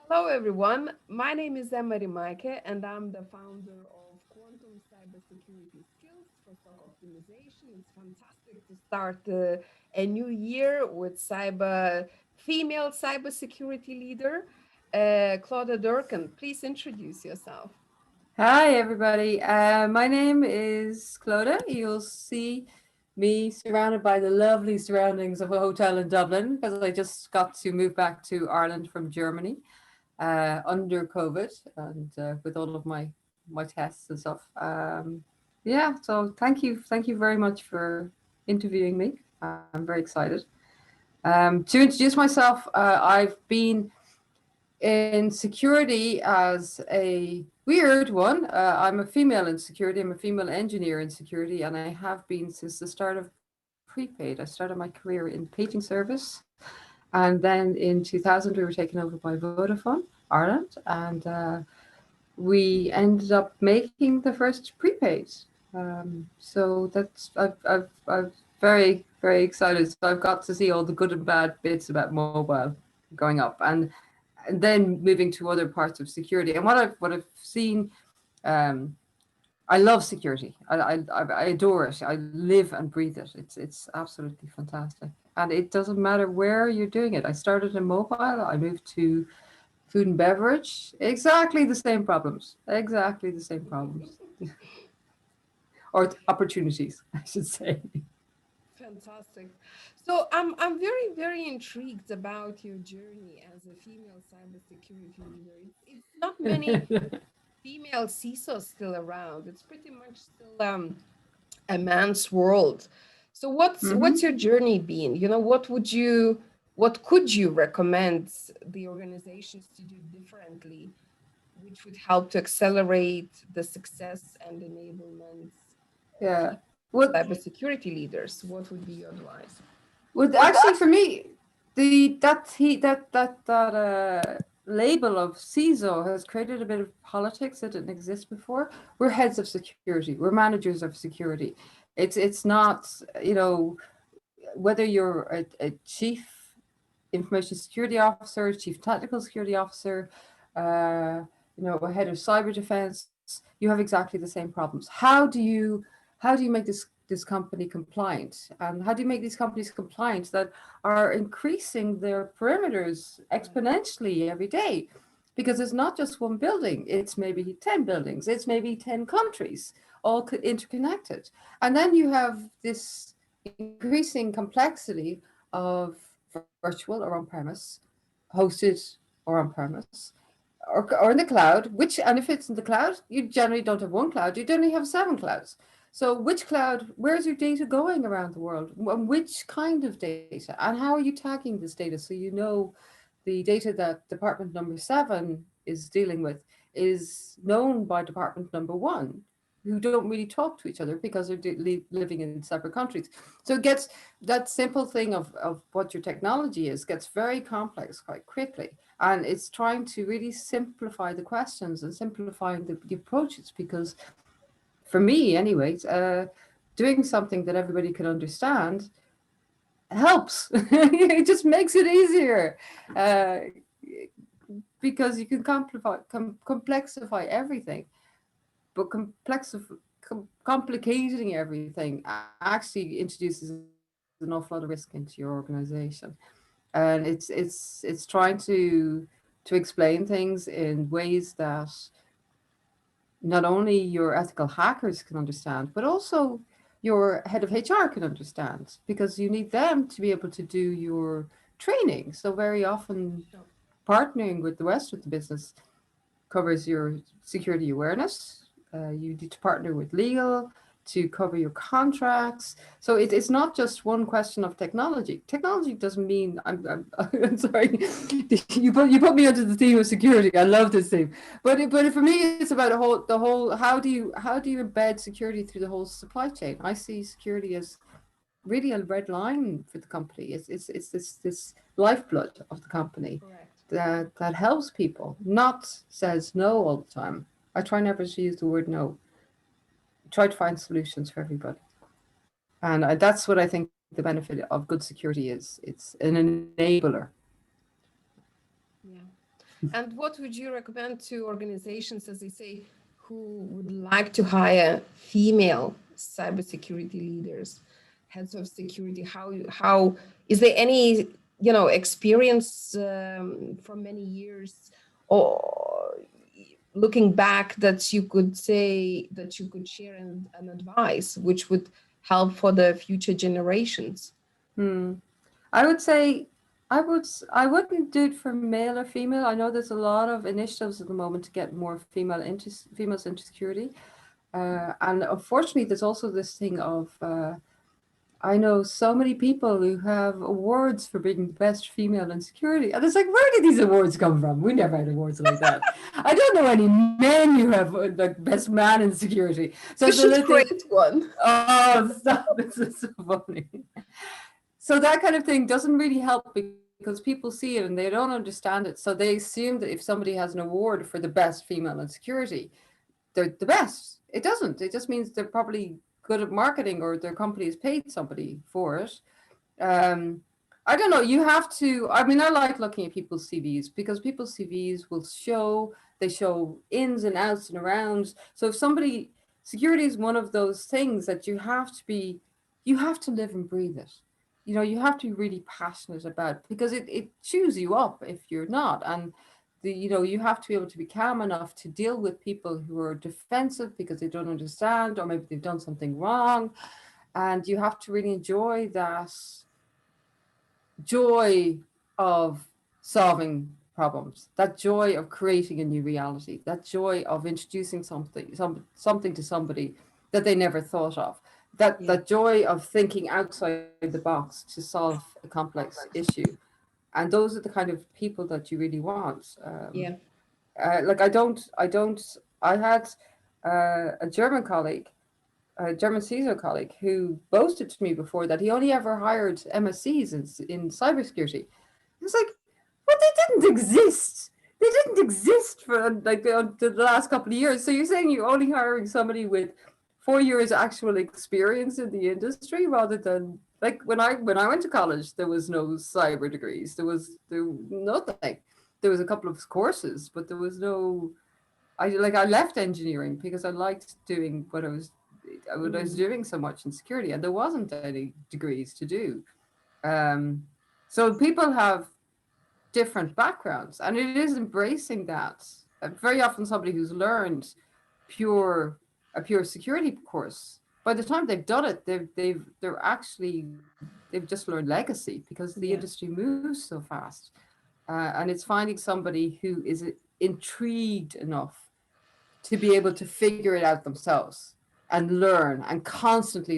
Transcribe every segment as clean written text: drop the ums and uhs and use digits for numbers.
Hello, everyone. My name is Rimeike, and I'm the founder of Quantum Cybersecurity Skills for SOC Optimization. It's fantastic to start a new year with female cybersecurity leader, Clodagh Durkan. Please introduce yourself. Hi, everybody. My name is Clodagh. You'll see me surrounded by the lovely surroundings of a hotel in Dublin because I just got to move back to Ireland from Germany under COVID and with all of my tests and stuff. Yeah, so thank you very much for interviewing me. I'm very excited. To introduce myself, I've been in security as a weird one. I'm a female in security. I'm a female engineer in security, and I have been since the start of prepaid. I started my career in paging service, and then in 2000 we were taken over by Vodafone Ireland, and we ended up making the first prepaid. So that's I've very excited. So I've got to see all the good and bad bits about mobile going up, and then moving to other parts of security. And what I've seen, um, I love security. I adore it. I live and breathe it. It's absolutely fantastic. And it doesn't matter where you're doing it. I started in mobile. I moved to food and beverage. Exactly the same problems. Exactly the same problems, or opportunities, I should say. Fantastic. So I'm very intrigued about your journey as a female cybersecurity leader. It's not many female CISOs still around. It's pretty much still a man's world. So what's Hmm. your journey been? What could you recommend the organizations to do differently, which would help to accelerate the success and enablement of Yeah. female Well, cybersecurity leaders? What would be your advice? actually, for me, the that he label of CISO has created a bit of politics that didn't exist before. We're heads of security. We're managers of security. It's not, you know, whether you're a chief information security officer, chief technical security officer, a head of cyber defense, you have exactly the same problems. How do you make this company compliant, and how do you make these companies compliant that are increasing their perimeters Right. exponentially every day? Because it's not just one building, it's maybe 10 buildings, it's maybe 10 countries, all interconnected. And then you have this increasing complexity of virtual or on premise, hosted or on premise, or in the cloud, which, and if it's in the cloud, you generally don't have one cloud, you generally have seven clouds. So which cloud, where's your data going around the world? Which kind of data? And how are you tagging this data so you know the data that department number seven is dealing with is known by department number one, who don't really talk to each other because they're living in separate countries. So it gets, that simple thing of what your technology is gets very complex quite quickly. And it's trying to really simplify the questions and simplifying the approaches, because for me anyways, doing something that everybody can understand helps. It just makes it easier, uh, because you can complexify everything, but complicating everything actually introduces an awful lot of risk into your organization. And it's trying to explain things in ways that not only your ethical hackers can understand, but also your head of HR can understand, because you need them to be able to do your training. So very often Sure. partnering with the rest of the business covers your security awareness. You need to partner with legal to cover your contracts. So it's not just one question of technology. Technology doesn't mean I'm sorry. You put me under the theme of security. I love this theme, but for me it's about the whole how do you embed security through the whole supply chain? I see security as really a red line for the company. It's this lifeblood of the company Correct. that helps people, not says no all the time. I try never to use the word no. Try to find solutions for everybody, and that's what I think the benefit of good security is. It's an enabler. Yeah. And what would you recommend to organizations, as they say, who would like to hire female cybersecurity leaders, heads of security? How is there any experience from many years, or looking back, that you could say, that you could share an advice which would help for the future generations? Hmm. I would say I wouldn't do it for male or female. I know there's a lot of initiatives at the moment to get more females into security. And unfortunately, there's also this thing of I know so many people who have awards for being the best female in security, and it's like, where did these awards come from? We never had awards like that. I don't know any men who have like best man in security. So You it's a should little thing. create one. Oh, stop! This is so funny. So that kind of thing doesn't really help because people see it and they don't understand it. So they assume that if somebody has an award for the best female in security, they're the best. It doesn't. It just means they're probably good at marketing or their company has paid somebody for it. Um, I don't know. You have to. I mean, I like looking at people's CVs because people's CVs will show they show ins and outs and arounds. So if somebody security is one of those things that you have to live and breathe it. You have to be really passionate about because it chews you up if you're not. And you have to be able to be calm enough to deal with people who are defensive because they don't understand or maybe they've done something wrong. And you have to really enjoy that joy of solving problems, that joy of creating a new reality, that joy of introducing something to somebody that they never thought of, Yeah, that joy of thinking outside the box to solve a complex issue. And those are the kind of people that you really want. yeah, Like I had a German colleague, a German CISO colleague, who boasted to me before that he only ever hired MSCs in cybersecurity. It's like, but they didn't exist. They didn't exist for like the last couple of years. So you're saying you're only hiring somebody with 4 years actual experience in the industry rather than like when I went to college, there was no cyber degrees. There nothing. There was a couple of courses, but there was no. I left engineering because I liked doing what I was mm, doing so much in security, and there wasn't any degrees to do. Um, so people have different backgrounds, and it is embracing that. Very often, somebody who's learned pure a pure security course, by the time they've done it, they've just learned legacy because the yeah, industry moves so fast, and it's finding somebody who is intrigued enough to be able to figure it out themselves and learn and constantly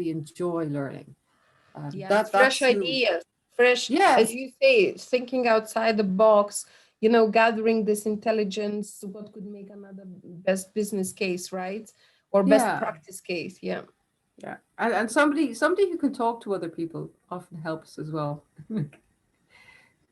enjoy learning. yes, fresh That's who. ideas, fresh, as Yes, you say, thinking outside the box, gathering this intelligence, what could make another best business case, right? Or best yeah, practice case. Yeah, yeah, and somebody who can talk to other people often helps as well.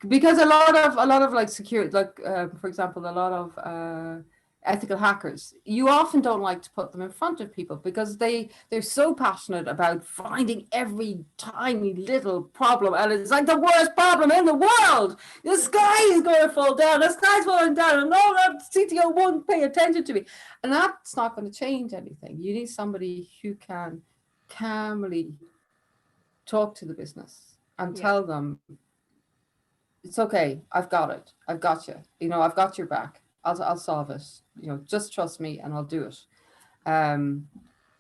Because a lot of like secure like for example a lot of ethical hackers, you often don't like to put them in front of people because they're so passionate about finding every tiny little problem, and it's like the worst problem in the world. The sky is going to fall down, the sky's falling down, and no, that CTO won't pay attention to me. And that's not going to change anything. You need somebody who can calmly talk to the business and yeah, tell them it's okay. I've got it. I've got you. I've got your back. I'll solve it. Just trust me and I'll do it. Um,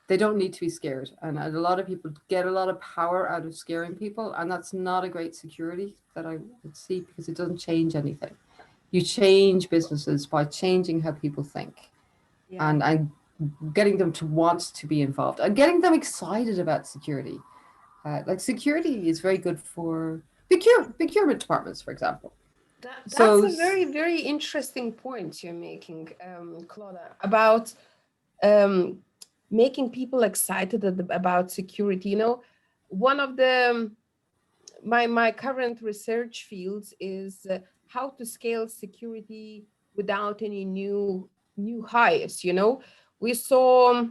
they don't need to be scared. And a lot of people get a lot of power out of scaring people. And that's not a great security that I would see because it doesn't change anything. You change businesses by changing how people think yeah. and getting them to want to be involved and getting them excited about security. Like security is very good for procurement departments, for example. That's So a very, very interesting point you're making, Clodagh, about um, making people excited about security. One of the my current research fields is how to scale security without any new hires. We saw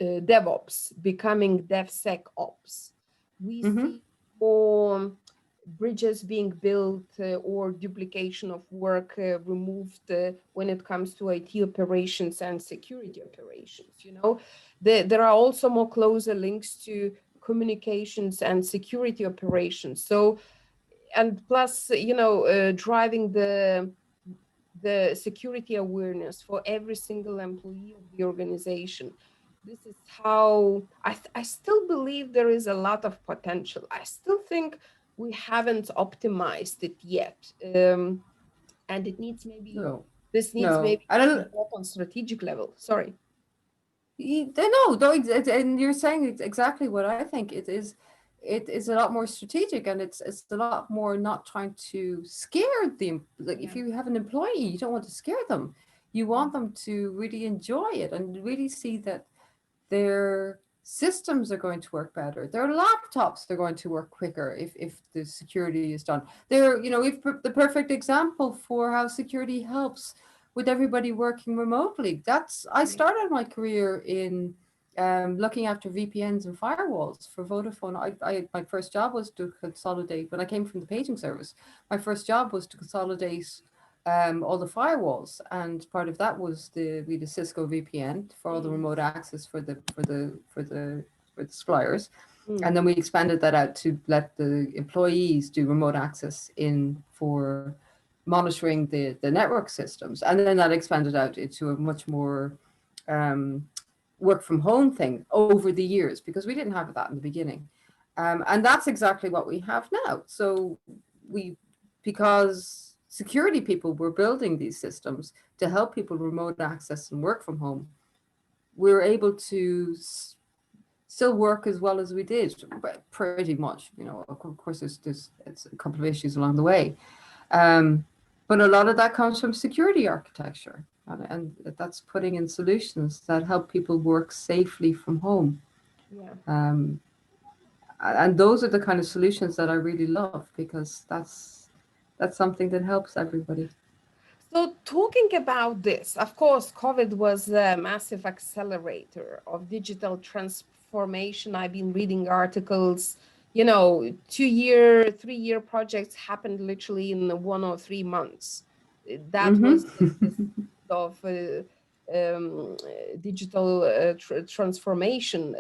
DevOps becoming DevSecOps. We hmm see more bridges being built or duplication of work removed when it comes to IT operations and security operations. There are also more closer links to communications and security operations. So, and plus, driving the security awareness for every single employee of the organization. This is how I still believe there is a lot of potential. I still think we haven't optimized it yet. And it needs maybe, No, this needs no. maybe I to be don't. brought on strategic level. Sorry. They know, though, and you're saying it's exactly what I think it is. It is a lot more strategic, and it's a lot more not trying to scare them. Like if Yeah. you have an employee, you don't want to scare them. You Yeah. want them to really enjoy it and really see that their systems are going to work better. Their laptops are going to work quicker if the security is done. They're, we've the perfect example for how security helps with everybody working remotely. That's I Yeah. started my career in looking after VPNs and firewalls for Vodafone. My first job was to consolidate when I came from the paging service. My first job was to consolidate all the firewalls, and part of that was the Cisco VPN for all the Mm, remote access for the suppliers, mm, and then we expanded that out to let the employees do remote access in for monitoring the network systems, and then that expanded out into a much more um, work from home thing over the years because we didn't have that in the beginning, and that's exactly what we have now. So we because security people were building these systems to help people remote access and work from home, we were able to still work as well as we did, pretty much. Of course, there's it's a couple of issues along the way, um, but a lot of that comes from security architecture, and that's putting in solutions that help people work safely from home. yeah. Um, and those are the kind of solutions that I really love because that's something that helps everybody. So, talking about this, of course, COVID was a massive accelerator of digital transformation. I've been reading articles, 2-year, 3-year projects happened literally in 1 or 3 months. That Mm-hmm. was the speed of digital transformation.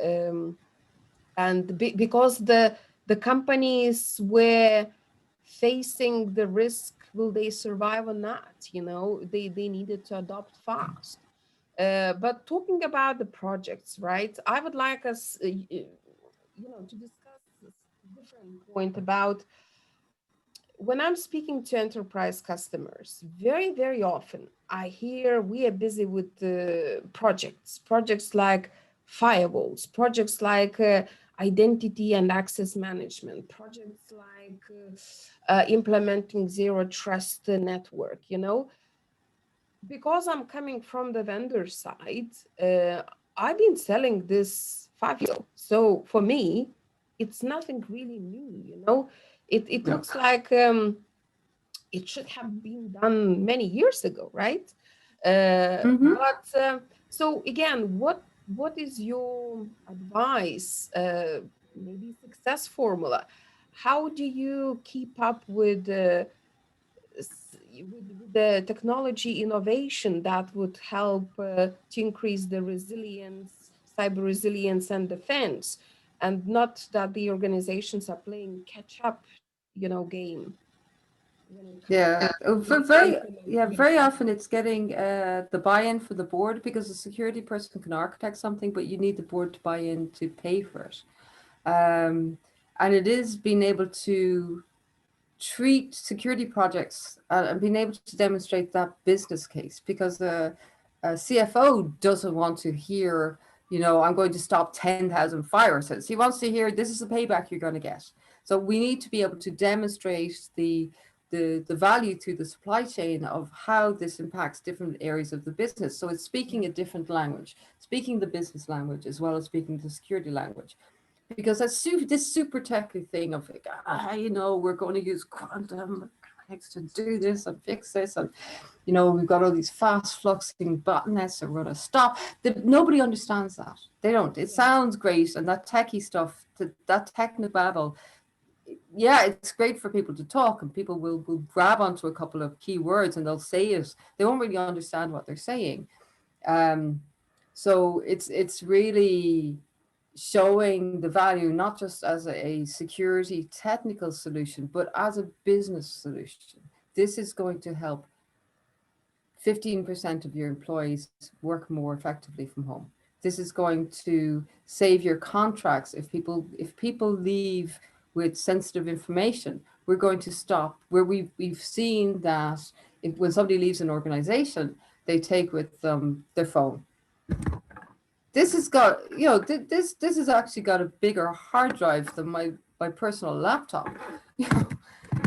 And because the companies were facing the risk, will they survive or not, they needed to adopt fast. But talking about the projects, right, I would like us to discuss this different point about when I'm speaking to enterprise customers, very, very often I hear we are busy with the projects like firewalls, projects like identity and access management, projects like implementing zero trust network, because I'm coming from the vendor side, I've been selling this 5 years ago. So for me, it's nothing really new, It Yeah. looks like it should have been done many years ago, right? Mm-hmm. But so again, what is your advice? Maybe success formula. How do you keep up with with the technology innovation that would help to increase the resilience, cyber resilience, and defense, and not that the organizations are playing catch up, game when it comes Yeah, to very, yeah, implementing very often cyber. it's getting the buy-in for the board because the security person can architect something, but you need the board to buy in to pay for it. Um, and it is being able to treat security projects and being able to demonstrate that business case because a CFO doesn't want to hear, I'm going to stop 10,000 viruses. He wants to hear this is the payback you're going to get. So we need to be able to demonstrate the value to the supply chain of how this impacts different areas of the business. So it's Yeah, speaking a different language, speaking the business language as well as speaking the security language because that's this super techy thing of like, we're going to use quantum mechanics to do this and fix this, and we've got all these fast fluxing botnets and we're going to stop. Nobody understands that. They don't. It yeah, sounds great, and that techie stuff, that technical babble, yeah, it's great for people to talk, and people will grab onto a couple of key words and they'll say it. They won't really understand what they're saying. Um, so it's really showing the value not just as a security technical solution, but as a business solution. This is going to help 15% of your employees work more effectively from home. This is going to save your contracts. If people leave with sensitive information, we're going to stop where we've seen that if when somebody leaves an organization, they take with them their phone. This has got, this has actually got a bigger hard drive than my personal laptop.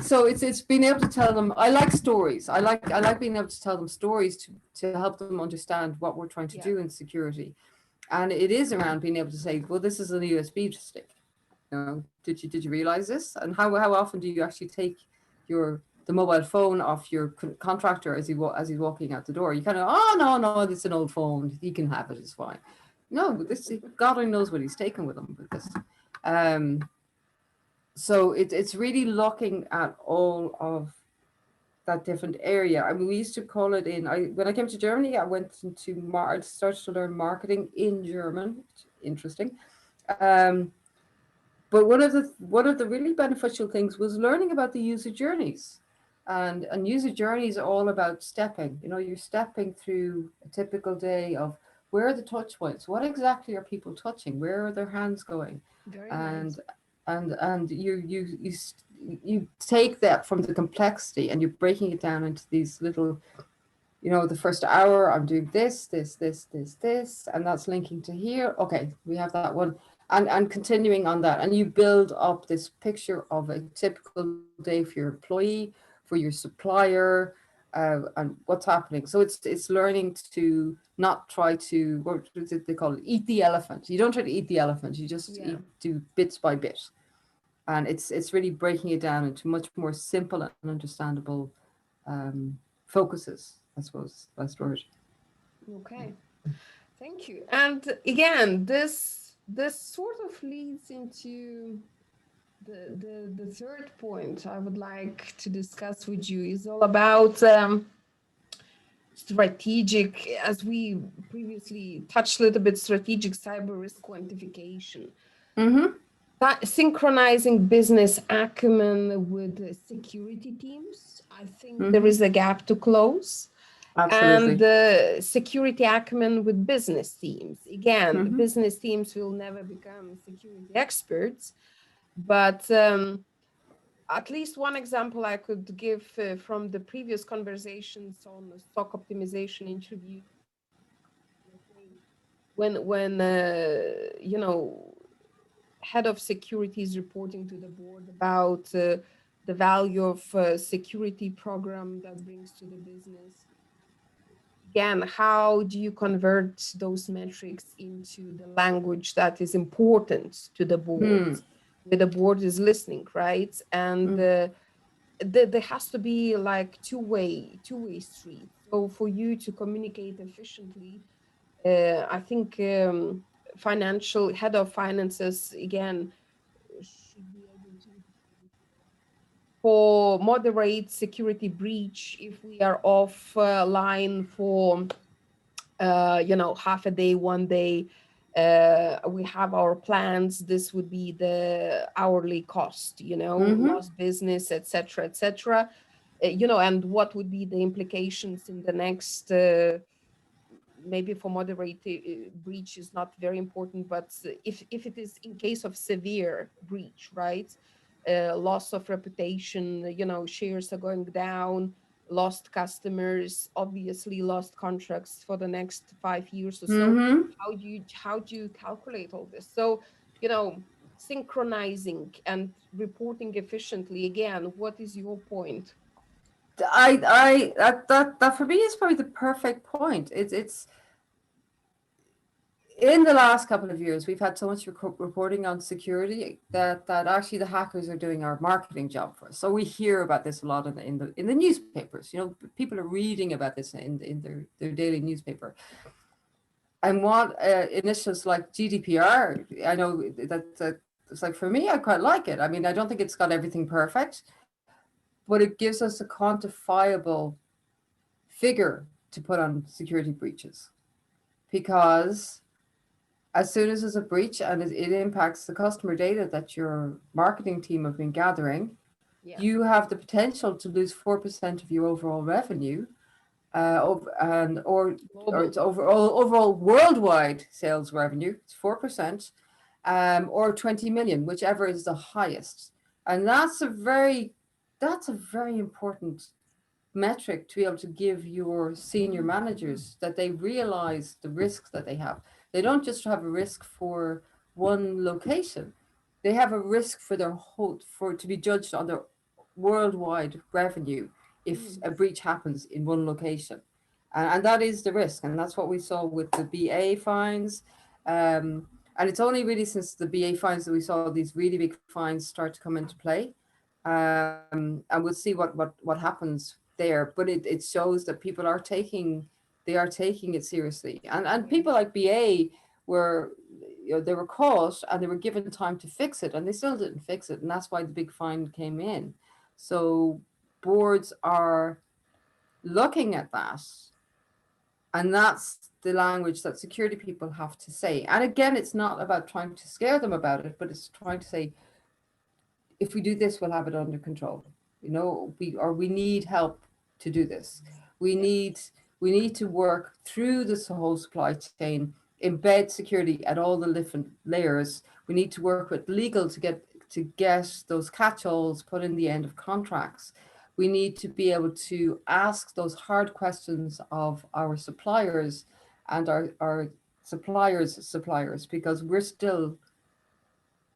So it's being able to tell them. I like stories. I like being able to tell them stories to help them understand what we're trying to Yeah. do in security. And it is around being able to say, well, this is a USB stick. Did you realize this? And how often do you actually take the mobile phone off your contractor as he's walking out the door? You kind of, oh, no, it's an old phone. He can have it. It's fine. No, this God only knows what he's taken with him with this. Um, so it's really looking at all of that different area. I mean, we used to call it when I came to Germany, I went into I started to learn marketing in German. Interesting. Um, but one of the really beneficial things was learning about the user journeys. And user journeys are all about stepping. You're stepping through a typical day of where are the touch points? What exactly are people touching? Where are their hands going? Very And nice. and you take that from the complexity and you're breaking it down into these little, the first hour I'm doing this, and that's linking to here. Okay, we have that one. And continuing on that. And you build up this picture of a typical day for your employee, for your supplier, and what's happening. So it's learning to not try to, what is it they call it? Eat the elephant. You don't try to eat the elephant, you just Yeah. do bits by bit. And it's really breaking it down into much more simple and understandable focuses, I suppose, best word. Okay. Thank you. And again, this sort of leads into the third point I would like to discuss with you is all about strategic, as we previously touched a little bit, strategic cyber risk quantification. Mm-hmm. That synchronizing business acumen with the security teams. I think there Mm-hmm. is a gap to close. And Absolutely. the security acumen with business teams. Again, the Mm-hmm. business teams will never become security experts, but at least one example I could give from the previous conversations on the stock optimization interview. Let's say when head of security is reporting to the board about the value of security program that brings to the business. Again, how do you convert those metrics into the language that is important to the board, Mm. where the board is listening, right? And Mm. there has to be like two-way street. So for you to communicate efficiently, I think financial head of finances again should be able to for moderate security breach if we are offline for half a day, one day. We have our plans. This would be the hourly cost, Mm-hmm. lost business, etc., etc. And what would be the implications in the next maybe for moderate breach is not very important, but if it is in case of severe breach, right? Loss of reputation, shares are going down, lost customers, obviously lost contracts for the next 5 years or so. Mm-hmm. How do you calculate all this? So, you know, synchronizing and reporting efficiently. Again, what is your point? That for me is probably the perfect point. It's in the last couple of years we've had so much reporting on security that actually the hackers are doing our marketing job for us. So we hear about this a lot in the newspapers. People are reading about this in their daily newspaper. And what initiatives like GDPR, I know that it's like for me, I quite like it. I mean, I don't think it's got everything perfect, but it gives us a quantifiable figure to put on security breaches, because as soon as there's a breach and it impacts the customer data that your marketing team have been gathering, Yeah. you have the potential to lose 4% of your overall revenue, and or Global. it's overall worldwide sales revenue. It's 4%, or 20 million, whichever is the highest. And that's a very important metric to be able to give your senior managers, that they realize the risks that they have. They don't just have a risk for one location. They have a risk for their whole, for to be judged on their worldwide revenue if Mm. a breach happens in one location. And that is the risk. And that's what we saw with the BA fines. And it's only really since the BA fines that we saw these really big fines start to come into play. And we'll see what happens there. But it shows that people are taking it seriously. And people Yes. like BA were, they were caught and they were given time to fix it, and they still didn't fix it, and that's why the big fine came in. So boards are looking at that, and that's the language that security people have to say. And again, it's not about trying to scare them about it, but it's trying to say, if we do this, we'll have it under control. We need help to do this. We Yeah. need we need to work through this whole supply chain, embed security at all the different layers. We need to work with legal to get those catch-alls put in the end of contracts. We need to be able to ask those hard questions of our suppliers and our suppliers, because we're still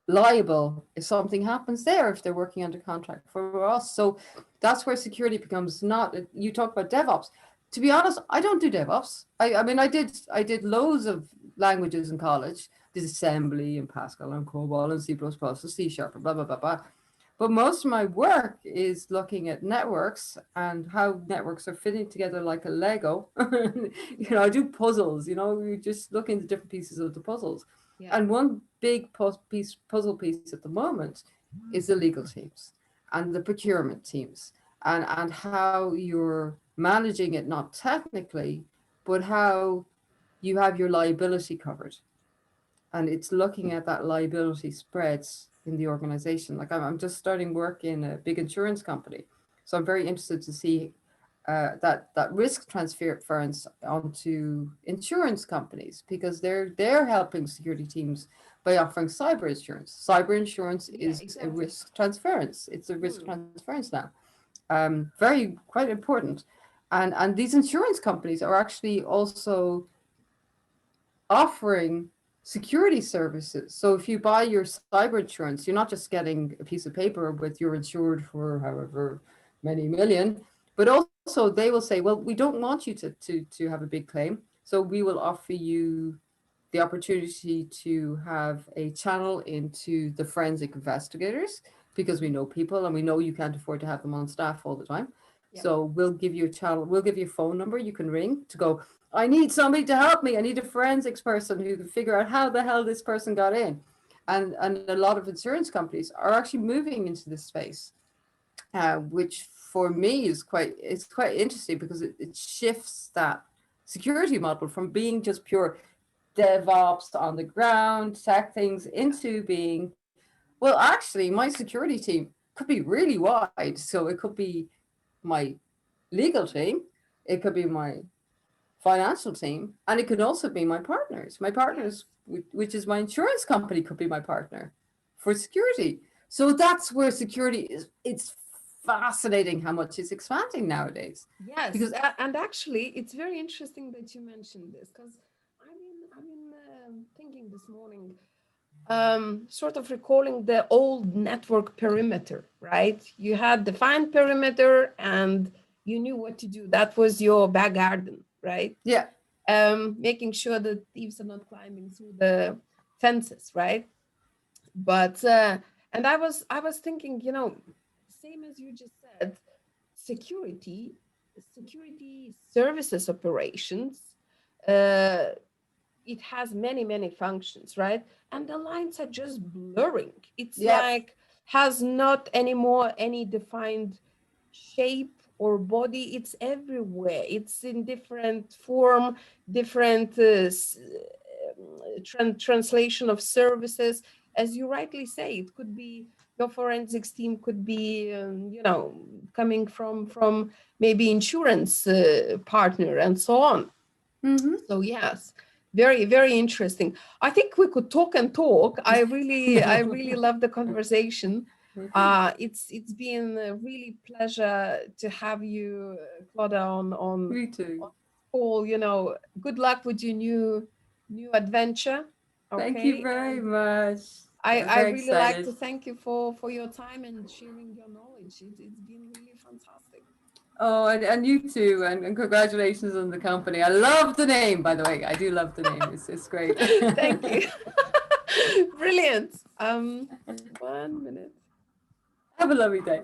liable if something happens there, if they're working under contract for us. So that's where security becomes not. You talk about DevOps. To be honest, I don't do DevOps. I mean, I did loads of languages in college. Did assembly and Pascal and COBOL and C++ and C Sharp and blah blah blah blah. But most of my work is looking at networks and how networks are fitting together like a Lego. I do puzzles. You just look into different pieces of the puzzles. Yeah. And one big puzzle piece at the moment is the legal teams and the procurement teams, and how you're managing it, not technically, but how you have your liability covered. And it's looking at that liability spreads in the organization. Like I'm just starting work in a big insurance company, so I'm very interested to see that risk transference onto insurance companies, because they're helping security teams by offering cyber insurance. Cyber insurance Yeah, is a exactly. risk transference. It's a risk Mm. transference now. Very quite important, and these insurance companies are actually also offering security services. So if you buy your cyber insurance, you're not just getting a piece of paper with you're insured for however many million, but also they will say, well, we don't want you to have a big claim. So we will offer you the opportunity to have a channel into the forensic investigators, because we know people and we know you can't afford to have them on staff all the time. Yeah. So we'll give you a channel, we'll give you a phone number you can ring to go, I need somebody to help me. I need a forensics person who can figure out how the hell this person got in. And a lot of insurance companies are actually moving into this space, which for me it's quite interesting, because it shifts that security model from being just pure DevOps on the ground, tech things, Yeah. into being, well, actually, my security team could be really wide. So it could be my legal team, it could be my financial team, and it could also be my partners. My Yes. partners, which is my insurance company, could be my partner for security. So that's where security is. It's fascinating how much it's expanding nowadays. Yes, Because and actually, it's very interesting that you mentioned this because I've been thinking this morning, sort of recalling the old network perimeter, right? You had defined perimeter and you knew what to do. That was your back garden, right? yeah, Making sure that thieves are not climbing through the fences, right? But and I was thinking, same as you just said, security security services operations, uh, it has many functions, right? And the lines are just blurring. It's Yep. like has not anymore any defined shape or body. It's everywhere. It's in different form, different translation of services. As you rightly say, it could be your forensics team could be coming from maybe insurance partner and so on. Mm-hmm. So yes, very interesting. I think we could talk and talk. I really love the conversation. It's been a really pleasure to have you, Claudia, on Me too. call. Good luck with your new adventure. Thank you Okay, very and much. I'm I very really like excited. to thank you for your time and sharing your knowledge. It's been really fantastic. Oh, and you too, and congratulations on the company. I love the name, by the way. I do love the name. It's great. Thank you. Brilliant. 1 minute. Have a lovely day.